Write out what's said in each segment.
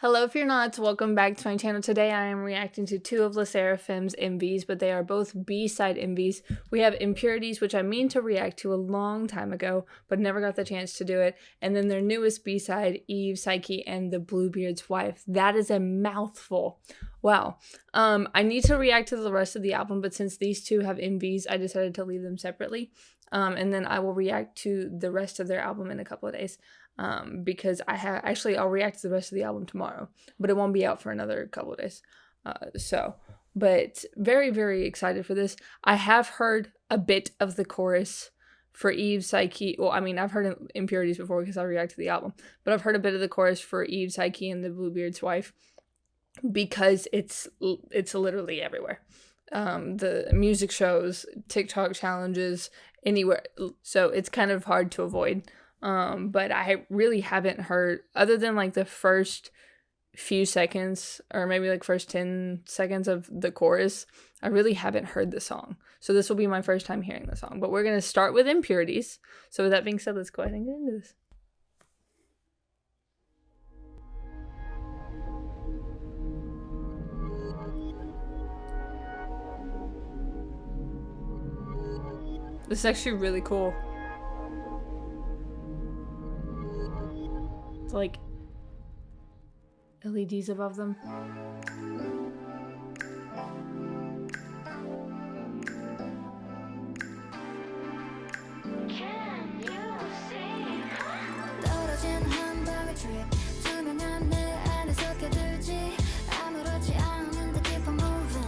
Hello if you're not, welcome back to my channel. Today I am reacting to two of *LeSSERAFIM's MVs, but they are both B-side MVs. We have Impurities, which I mean to react to a long time ago, but never got the chance to do it. And then their newest B-side, Eve, Psyche, and the Bluebeard's wife. That is a mouthful. Wow. I need to react to the rest of the album, but since these two have MVs, I decided to leave them separately. And then I will react to the rest of their album in a couple of days. Because I'll react to the rest of the album tomorrow, but it won't be out for another couple of days. But very, very excited for this. I have heard a bit of the chorus for Eve, Psyche. Well, I mean, I've heard Impurities before because I react to the album, but I've heard a bit of the chorus for Eve, Psyche, and the Bluebeard's wife because it's literally everywhere. The music shows, TikTok challenges, anywhere. So it's kind of hard to avoid. But I really haven't heard, other than like the first few seconds or maybe like first 10 seconds of the chorus, I really haven't heard the song. So this will be my first time hearing the song, but we're going to start with Impurities. So with that being said, let's go ahead and get into this. This is actually really cool. Like LEDs above them.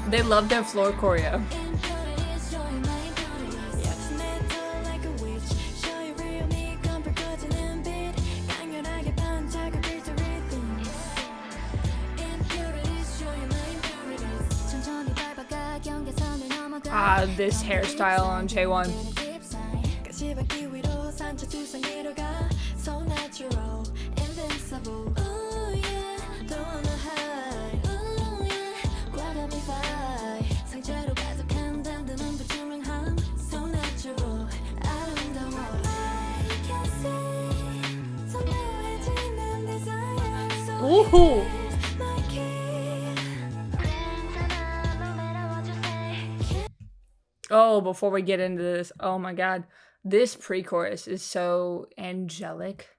They love their floor choreo. This hairstyle on J1. Woohoo! Oh, before we get into this, oh my god, this pre-chorus is so angelic.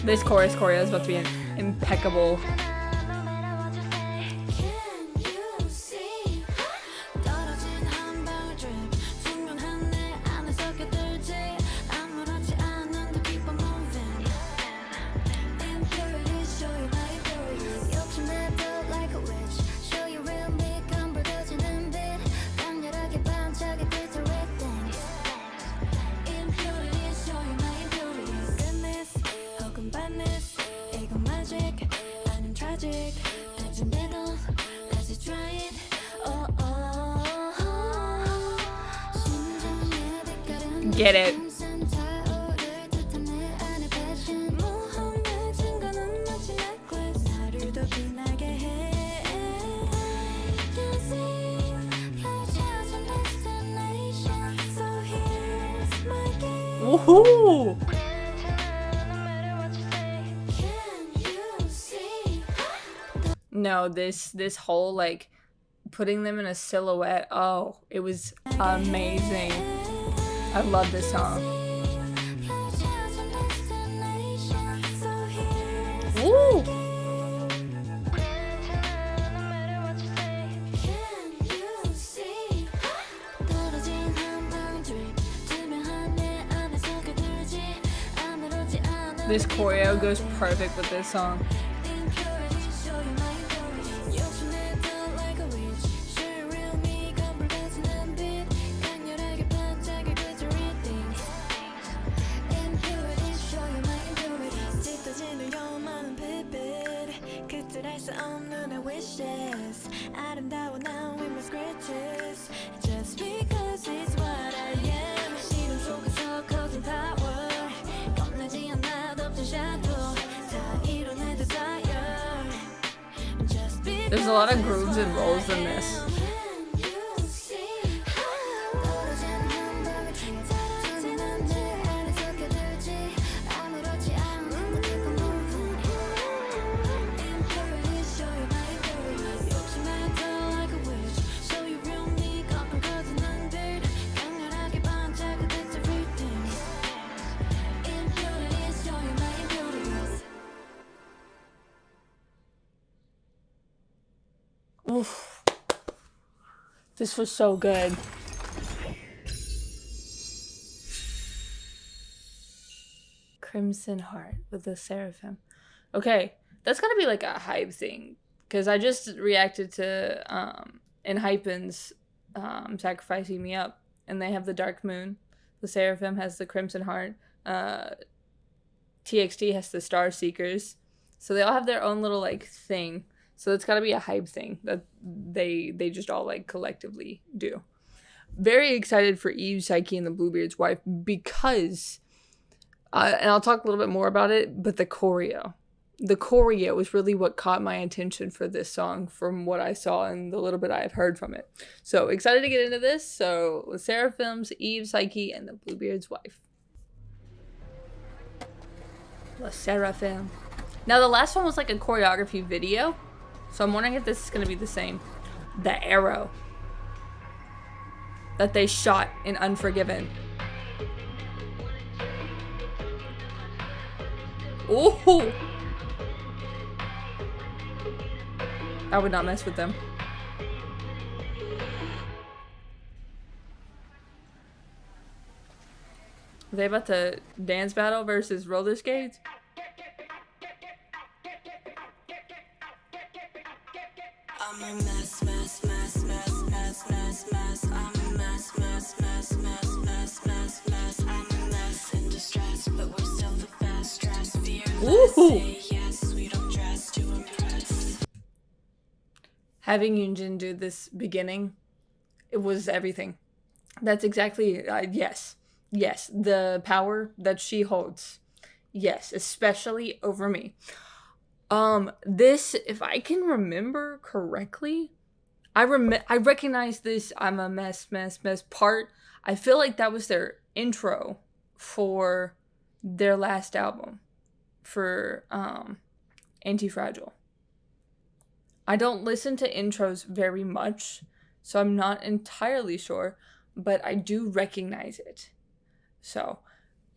This chorus choreo is about to be impeccable. Get it. Woohoo! No, this whole like putting them in a silhouette. Oh, it was amazing. I love this song. Woo! This choreo goes perfect with this song. There's a lot of grooves and rolls in this. Oof. This was so good. Crimson Heart with the SSERAFIM. Okay, that's gotta be like a hype thing. Because I just reacted to Enhypen's Sacrificing Me Up. And they have the Dark Moon. The SSERAFIM has the Crimson Heart. TXT has the Star Seekers. So they all have their own little like thing. So it's gotta be a hype thing that they just all like collectively do. Very excited for Eve, Psyche, and the Bluebeard's wife because, and I'll talk a little bit more about it, but the choreo. The choreo was really what caught my attention for this song from what I saw and the little bit I've heard from it. So excited to get into this. So SSERAFIM's Eve, Psyche, and the Bluebeard's wife. SSERAFIM. Now the last one was like a choreography video. So I'm wondering if this is going to be the same. The arrow that they shot in Unforgiven. Ooh! I would not mess with them. Are they about to dance battle versus roller skates? I'm a mess, mess, mess, mess, mess, mess, mess. I'm a mess, mess, mess, mess, mess, mess, mess. I'm a mess in distress, but we're still the best. Dress fearless, say yes, we don't dress to impress. Having Yoonjin do this beginning, it was everything. That's exactly, yes. Yes, the power that she holds. Yes, especially over me. This, if I can remember correctly, I recognize this I'm a mess part. I feel like that was their intro for their last album, for Anti-Fragile. I don't listen to intros very much, so I'm not entirely sure, but I do recognize it. So,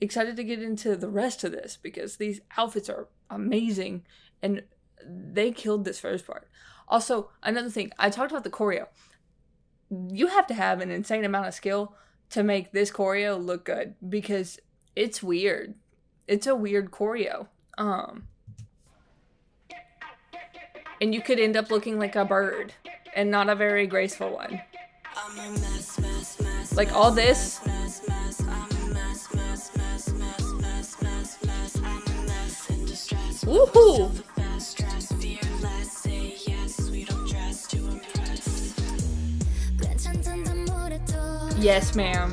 excited to get into the rest of this because these outfits are amazing and they killed this first part. Also, another thing, I talked about the choreo. You have to have an insane amount of skill to make this choreo look good because it's weird. It's a weird choreo. And you could end up looking like a bird and not a very graceful one. Like all this. Woohoo! Yes, ma'am.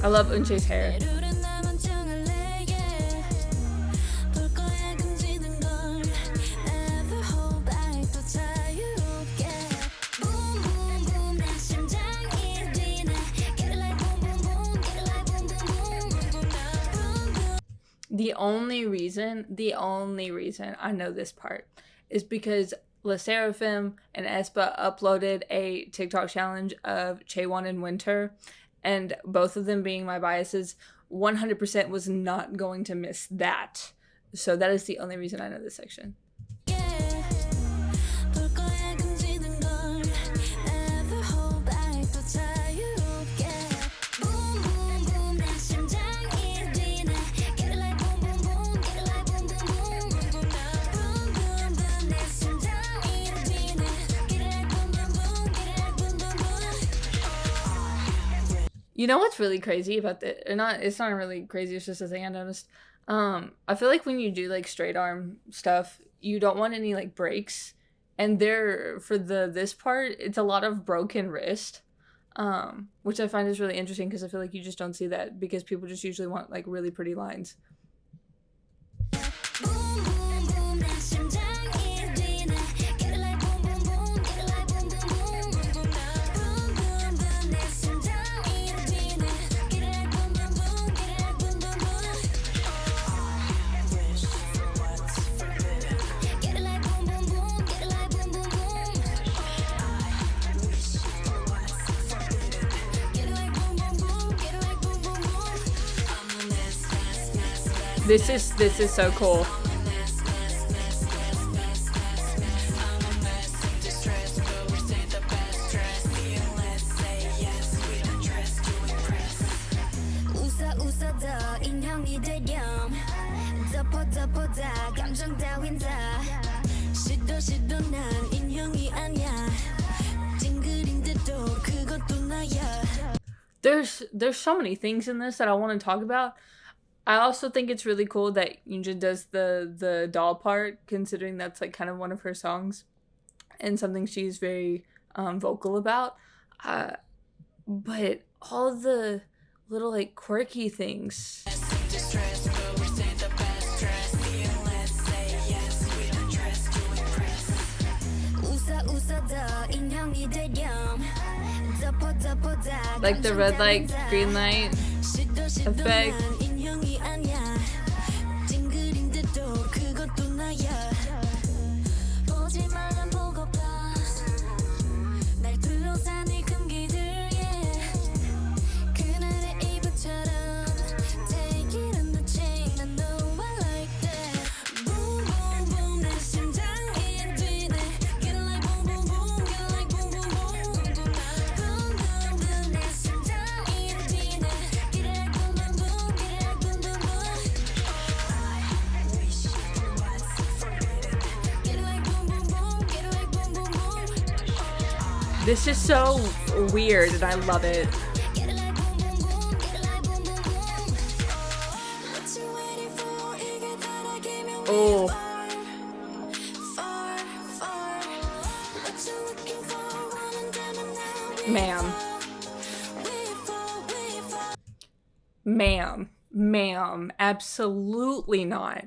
I love Eunchae's hair. The only reason I know this part is because 르세라핌 and aespa uploaded a TikTok challenge of Chaewon in winter, and both of them being my biases, 100% was not going to miss that. So that is the only reason I know this section. You know what's really crazy about this? It's not really crazy, it's just a thing I noticed. I feel like when you do like straight arm stuff, you don't want any like breaks. And for this part, it's a lot of broken wrist. Which I find is really interesting because I feel like you just don't see that because people just usually want like really pretty lines. This is so cool. There's so many things in this that I want to talk about. I also think it's really cool that Yunjin does the doll part, considering that's like kind of one of her songs and something she's very vocal about. But all the little like quirky things. Like the red light, green light effect. This is so weird and I love it. Oh. Ma'am, absolutely not.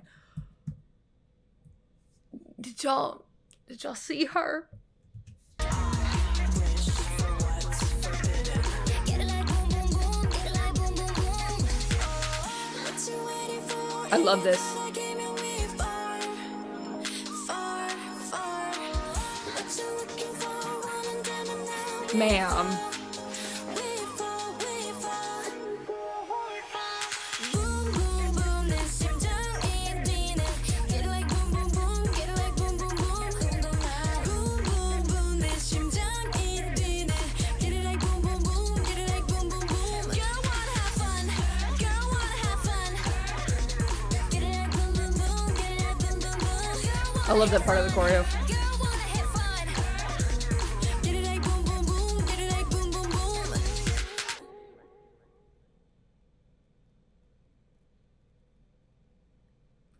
Did y'all see her? I love this. Ma'am. I love that part of the choreo.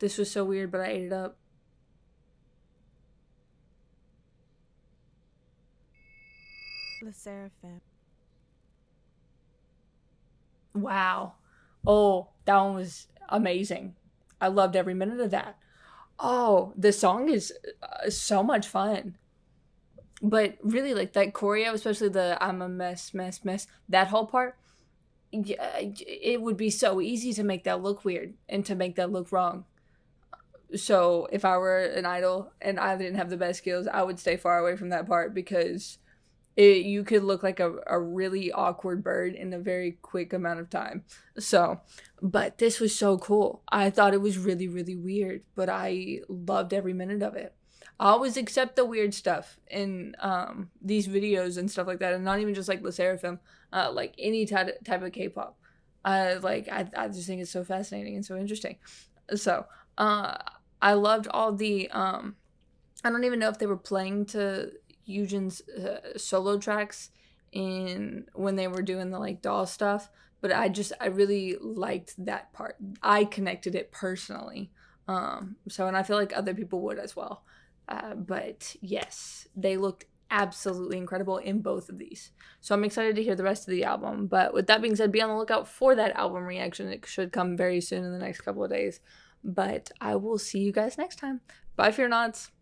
This was so weird, but I ate it up. SSERAFIM. Wow. Oh, that one was amazing. I loved every minute of that. Oh, the song is so much fun. But really, like, that choreo, especially the I'm a mess, that whole part, yeah, it would be so easy to make that look weird and to make that look wrong. So if I were an idol and I didn't have the best skills, I would stay far away from that part because you could look like a really awkward bird in a very quick amount of time. So, but this was so cool. I thought it was really, really weird, but I loved every minute of it. I always accept the weird stuff in these videos and stuff like that, and not even just like LeSseraFim, like any type of K-pop. I just think it's so fascinating and so interesting. So, I loved all the I don't even know if they were playing to Eugen's solo tracks when they were doing the like doll stuff, but I really liked that part. I connected it personally. So, and I feel like other people would as well. But yes, they looked absolutely incredible in both of these. So I'm excited to hear the rest of the album. But with that being said, be on the lookout for that album reaction. It should come very soon in the next couple of days. But I will see you guys next time. Bye, Fear Nots.